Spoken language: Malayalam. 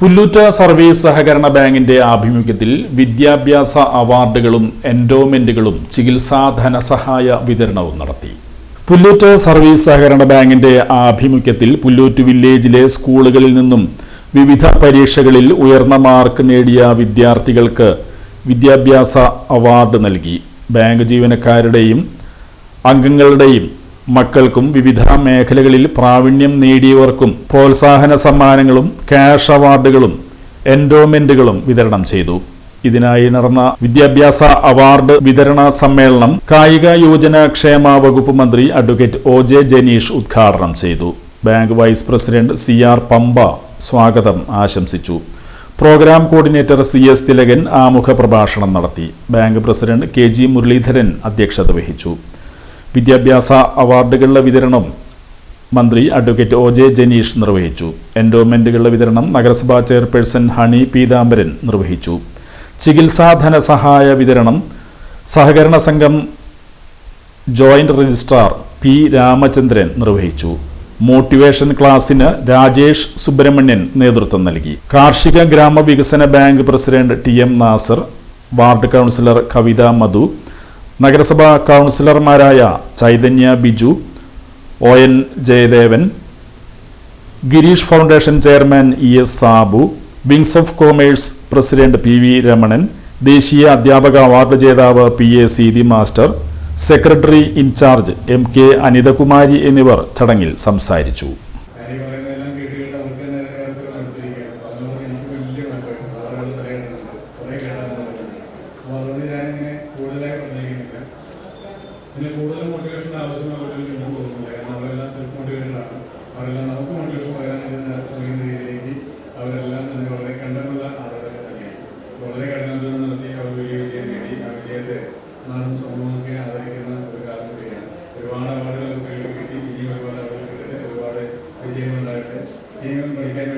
പുല്ലൂറ്റ സർവീസ് സഹകരണ ബാങ്കിന്റെ ആഭിമുഖ്യത്തിൽ വിദ്യാഭ്യാസ അവാർഡുകളും എൻഡോമെന്റുകളും ചികിത്സാ ധനസഹായ വിതരണവും നടത്തി. പുല്ലൂറ്റ് സർവീസ് സഹകരണ ബാങ്കിന്റെ ആഭിമുഖ്യത്തിൽ പുല്ലൂറ്റ് വില്ലേജിലെ സ്കൂളുകളിൽ നിന്നും വിവിധ പരീക്ഷകളിൽ ഉയർന്ന മാർക്ക് നേടിയ വിദ്യാർത്ഥികൾക്ക് വിദ്യാഭ്യാസ അവാർഡ് നൽകി. ബാങ്ക് ജീവനക്കാരുടെയും അംഗങ്ങളുടെയും മക്കൾക്കും വിവിധ മേഖലകളിൽ പ്രാവീണ്യം നേടിയവർക്കും പ്രോത്സാഹന സമ്മാനങ്ങളും ക്യാഷ് അവാർഡുകളും എൻഡോമെന്റുകളും വിതരണം ചെയ്തു. ഇതിനായി നടന്ന വിദ്യാഭ്യാസ അവാർഡ് വിതരണ സമ്മേളനം കായിക യുവജന ക്ഷേമ വകുപ്പ് മന്ത്രി അഡ്വക്കേറ്റ് ഒ.ജെ. ജനീഷ് ഉദ്ഘാടനം ചെയ്തു. Bank vice president C R. Pampa സ്വാഗതം ആശംസിച്ചു. Programme coordinator C S. തിലകൻ ആമുഖ പ്രഭാഷണം നടത്തി. Bank president കെ.ജി. മുരളീധരൻ അധ്യക്ഷത വഹിച്ചു. വിദ്യാഭ്യാസ അവാർഡുകളുടെ വിതരണം മന്ത്രി അഡ്വക്കേറ്റ് ഒ.ജെ. ജനീഷ് നിർവഹിച്ചു. എൻഡോമെന്റുകളുടെ വിതരണം നഗരസഭാ ചെയർപേഴ്സൺ ഹണി പീതാംബരൻ നിർവഹിച്ചു. ചികിത്സാ ധനസഹായ വിതരണം സഹകരണ സംഘം ജോയിന്റ് രജിസ്ട്രാർ പി. രാമചന്ദ്രൻ നിർവഹിച്ചു. മോട്ടിവേഷൻ ക്ലാസിന് രാജേഷ് സുബ്രഹ്മണ്യൻ നേതൃത്വം നൽകി. കാർഷിക ഗ്രാമവികസന bank president T M. Nasar, ward councillor Kavitha Madhu, നഗരസഭാ കൗൺസിലർമാരായ Chaithanya Biju, O N. Jayadevan, Girish foundation chairman E S. Sabu, wings of commerce president P V. Ramanan, ദേശീയ അധ്യാപക അവാർഡ് ജേതാവ് P A. Seethi master, secretary in charge M K. Anithakumari എന്നിവർ ചടങ്ങിൽ സംസാരിച്ചു. കൂടുതൽ മോട്ടിവേഷൻ ആവശ്യമായ തോന്നുന്നില്ല. കാരണം അവരെല്ലാം സെൽഫ് മോട്ടിവേറ്റഡാണ്. അവരെല്ലാം നമുക്ക് മോട്ടിവേഷൻ പറയാനുള്ള രീതിയിലേക്ക് അവരെല്ലാം തന്നെ വളരെ കണ്ടമുള്ള ആളുകൾ തന്നെയാണ്. വളരെ കഠിനാധ്വാനം നടത്തി അവർ വലിയ വിജയം നേടി. ആ വിജയത്തെ നാടും സമൂഹമൊക്കെ ആദരിക്കുന്ന ഒരു കാലം കൂടിയാണ്. ഒരുപാട് അവാർഡുകൾ കുട്ടികൾക്ക് കിട്ടി. ഇനിയും ഒരുപാട് അവാർഡുകൾ കിട്ടട്ടെ, ഒരുപാട് വിജയങ്ങളുണ്ടാകട്ടെ. ഇനിയും പഠിക്കാൻ